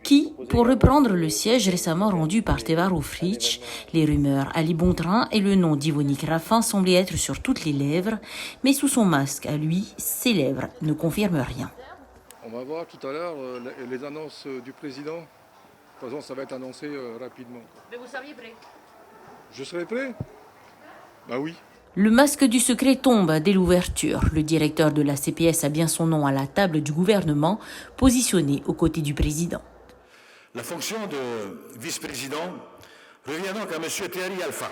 qui, pour reprendre le siège récemment rendu par Tevaro Frič, les rumeurs Ali Bontrain et le nom d'Yvonne Raffin semblaient être sur toutes les lèvres, mais sous son masque à lui, ses lèvres ne confirment rien. On va voir tout à l'heure les annonces du président. De toute façon, ça va être annoncé rapidement. Mais vous seriez prêt? Je serai prêt? Bah oui. Le masque du secret tombe dès l'ouverture. Le directeur de la CPS a bien son nom à la table du gouvernement, positionné aux côtés du président. La fonction de vice-président revient donc à M. Thierry Alpha.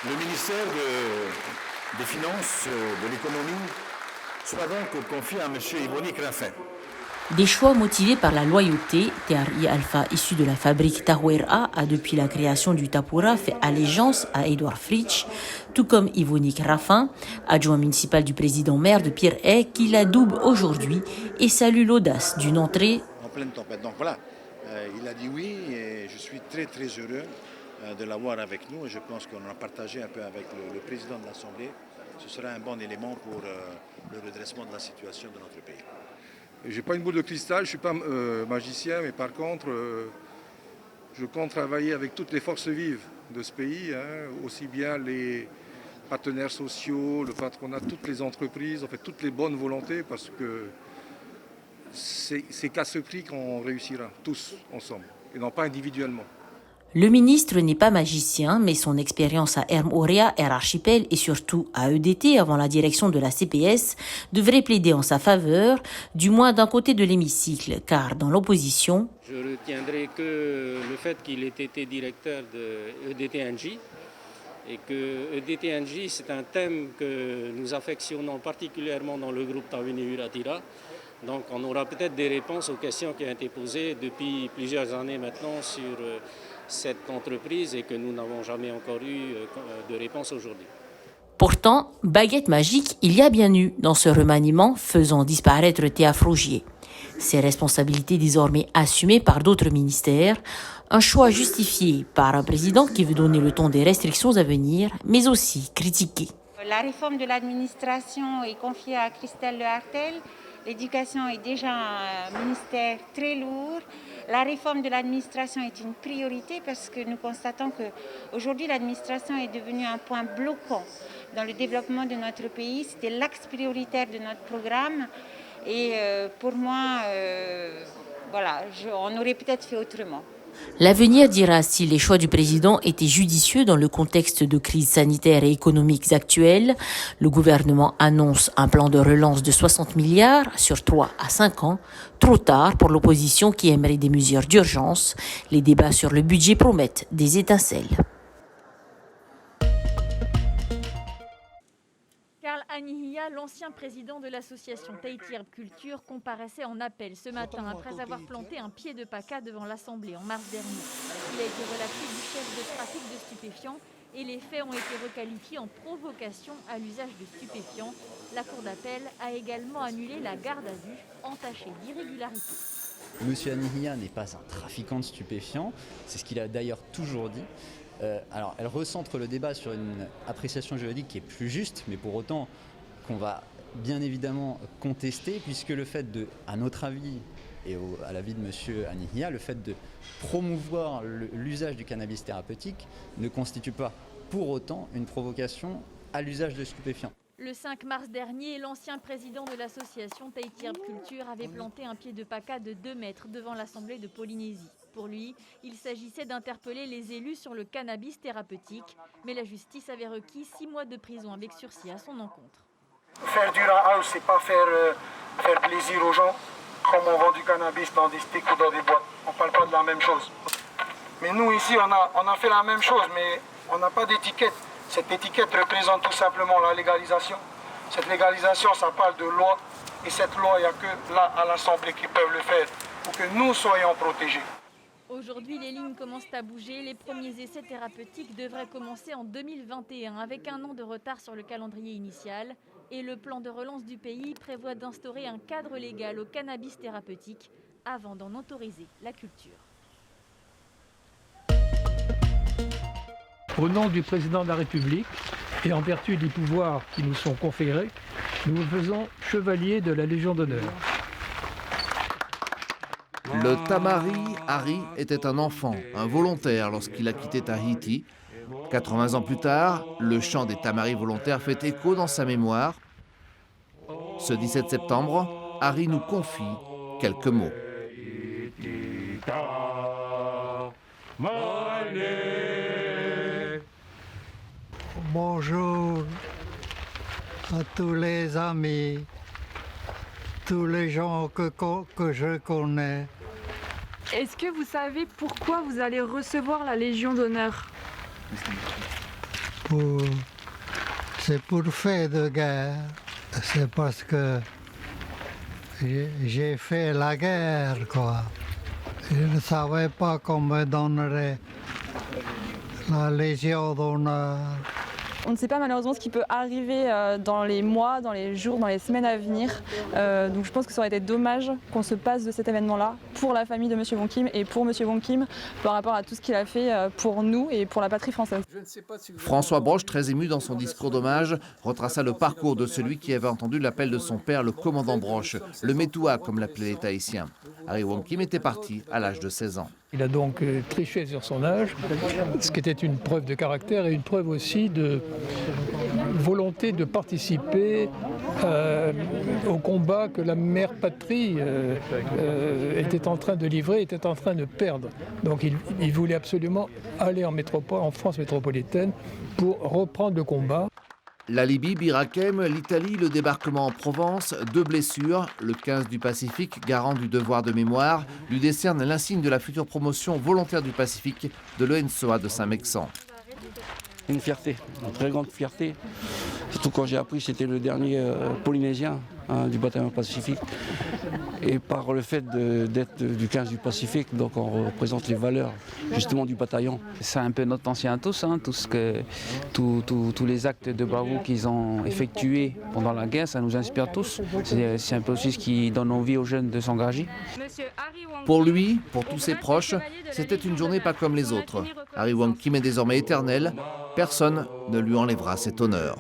Le ministère des Finances, de l'économie, soit donc confié à M. Yvonne Raffin. Des choix motivés par la loyauté, Thierry Alpha, issu de la fabrique Tahuera, a depuis la création du Tapura fait allégeance à Edouard Frič, tout comme Yvonne Raffin, adjoint municipal du président maire de Pirée, qui la double aujourd'hui et salue l'audace d'une entrée. En pleine tempête. Donc voilà, il a dit oui et je suis très très heureux de l'avoir avec nous et je pense qu'on a partagé un peu avec le président de l'Assemblée. Ce sera un bon élément pour le redressement de la situation de notre pays. Je n'ai pas une boule de cristal, je ne suis pas magicien, mais par contre, je compte travailler avec toutes les forces vives de ce pays, aussi bien les partenaires sociaux, le patronat, toutes les entreprises, en fait toutes les bonnes volontés, parce que c'est qu'à ce prix qu'on réussira, tous ensemble, et non pas individuellement. Le ministre n'est pas magicien, mais son expérience à Erm Oria, Air Archipel et surtout à EDT avant la direction de la CPS devrait plaider en sa faveur, du moins d'un côté de l'hémicycle, car dans l'opposition... Je retiendrai que le fait qu'il ait été directeur de EDT-NJ et que EDT-NJ c'est un thème que nous affectionnons particulièrement dans le groupe Tawini Uratira. Donc on aura peut-être des réponses aux questions qui ont été posées depuis plusieurs années maintenant sur cette entreprise et que nous n'avons jamais encore eu de réponse aujourd'hui. Pourtant, baguette magique, il y a bien eu dans ce remaniement faisant disparaître Théa Frogier. Ses responsabilités désormais assumées par d'autres ministères, un choix justifié par un président qui veut donner le ton des restrictions à venir, mais aussi critiqué. La réforme de l'administration est confiée à Christelle Lehartel. L'éducation est déjà un ministère très lourd. La réforme de l'administration est une priorité parce que nous constatons qu'aujourd'hui l'administration est devenue un point bloquant dans le développement de notre pays. C'était l'axe prioritaire de notre programme et pour moi, on aurait peut-être fait autrement. L'avenir dira si les choix du président étaient judicieux dans le contexte de crise sanitaire et économique actuelle. Le gouvernement annonce un plan de relance de 60 milliards sur 3 à 5 ans. Trop tard pour l'opposition qui aimerait des mesures d'urgence. Les débats sur le budget promettent des étincelles. Karl Anihia, l'ancien président de l'association Tahiti Herbe Culture, comparaissait en appel ce matin après avoir planté un pied de paca devant l'Assemblée en mars dernier. Il a été relaxé du chef de trafic de stupéfiants et les faits ont été requalifiés en provocation à l'usage de stupéfiants. La Cour d'appel a également annulé la garde à vue entachée d'irrégularités. Monsieur Anihia n'est pas un trafiquant de stupéfiants, c'est ce qu'il a d'ailleurs toujours dit. Alors, elle recentre le débat sur une appréciation juridique qui est plus juste, mais pour autant qu'on va bien évidemment contester, puisque le fait de, à notre avis et à l'avis de M. Anihia, le fait de promouvoir l'usage du cannabis thérapeutique ne constitue pas pour autant une provocation à l'usage de stupéfiants. Le 5 mars dernier, l'ancien président de l'association Tahiti Herbe Culture avait planté un pied de paca de 2 mètres devant l'Assemblée de Polynésie. Pour lui, il s'agissait d'interpeller les élus sur le cannabis thérapeutique, mais la justice avait requis 6 mois de prison avec sursis à son encontre. Faire du house, c'est pas faire plaisir aux gens, comme on vend du cannabis dans des sticks ou dans des boîtes. On parle pas de la même chose. Mais nous ici, on a fait la même chose, mais on n'a pas d'étiquette. Cette étiquette représente tout simplement la légalisation. Cette légalisation, ça parle de loi, et cette loi, il n'y a que là, à l'Assemblée, qui peuvent le faire, pour que nous soyons protégés. Aujourd'hui, les lignes commencent à bouger. Les premiers essais thérapeutiques devraient commencer en 2021, avec 1 an de retard sur le calendrier initial. Et le plan de relance du pays prévoit d'instaurer un cadre légal au cannabis thérapeutique avant d'en autoriser la culture. Au nom du président de la République et en vertu des pouvoirs qui nous sont conférés, nous nous faisons chevaliers de la Légion d'honneur. Le Tamari, Harry, était un enfant, un volontaire lorsqu'il a quitté Tahiti. 80 ans plus tard, le chant des Tamaris volontaires fait écho dans sa mémoire. Ce 17 septembre, Harry nous confie quelques mots. Bonjour à tous les amis, tous les gens que je connais. Est-ce que vous savez pourquoi vous allez recevoir la Légion d'honneur? C'est pour fait de guerre. C'est parce que j'ai fait la guerre, quoi. Je ne savais pas qu'on me donnerait la Légion d'honneur. On ne sait pas malheureusement ce qui peut arriver dans les mois, dans les jours, dans les semaines à venir. Donc je pense que ça aurait été dommage qu'on se passe de cet événement-là pour la famille de M. Wong Kim et pour M. Wong Kim par rapport à tout ce qu'il a fait pour nous et pour la patrie française. François Broche, très ému dans son discours d'hommage, retraça le parcours de celui qui avait entendu l'appel de son père, le commandant Broche, le Métoua comme l'appelaient les Tahitiens. Harry Wong Kim était parti à l'âge de 16 ans. Il a donc triché sur son âge, ce qui était une preuve de caractère et une preuve aussi de volonté de participer au combat que la mère patrie était en train de livrer, était en train de perdre. Donc il voulait absolument aller en métropole, en France métropolitaine, pour reprendre le combat. La Libye, Birakem, l'Italie, le débarquement en Provence, 2 blessures. Le 15 du Pacifique, garant du devoir de mémoire, lui décerne l'insigne de la future promotion volontaire du Pacifique de l'ENSOA de Saint-Mexan. Une fierté, une très grande fierté. Surtout quand j'ai appris que c'était le dernier Polynésien du bataillon Pacifique. Et par le fait d'être du 15 du Pacifique, donc on représente les valeurs justement du bataillon. C'est un peu notre ancien à tous, tous les actes de bravoure qu'ils ont effectués pendant la guerre, ça nous inspire tous. C'est un peu aussi ce qui donne envie aux jeunes de s'engager. Pour lui, pour tous ses proches, c'était une journée pas comme les autres. Harry Wong Kim est désormais éternel, personne ne lui enlèvera cet honneur.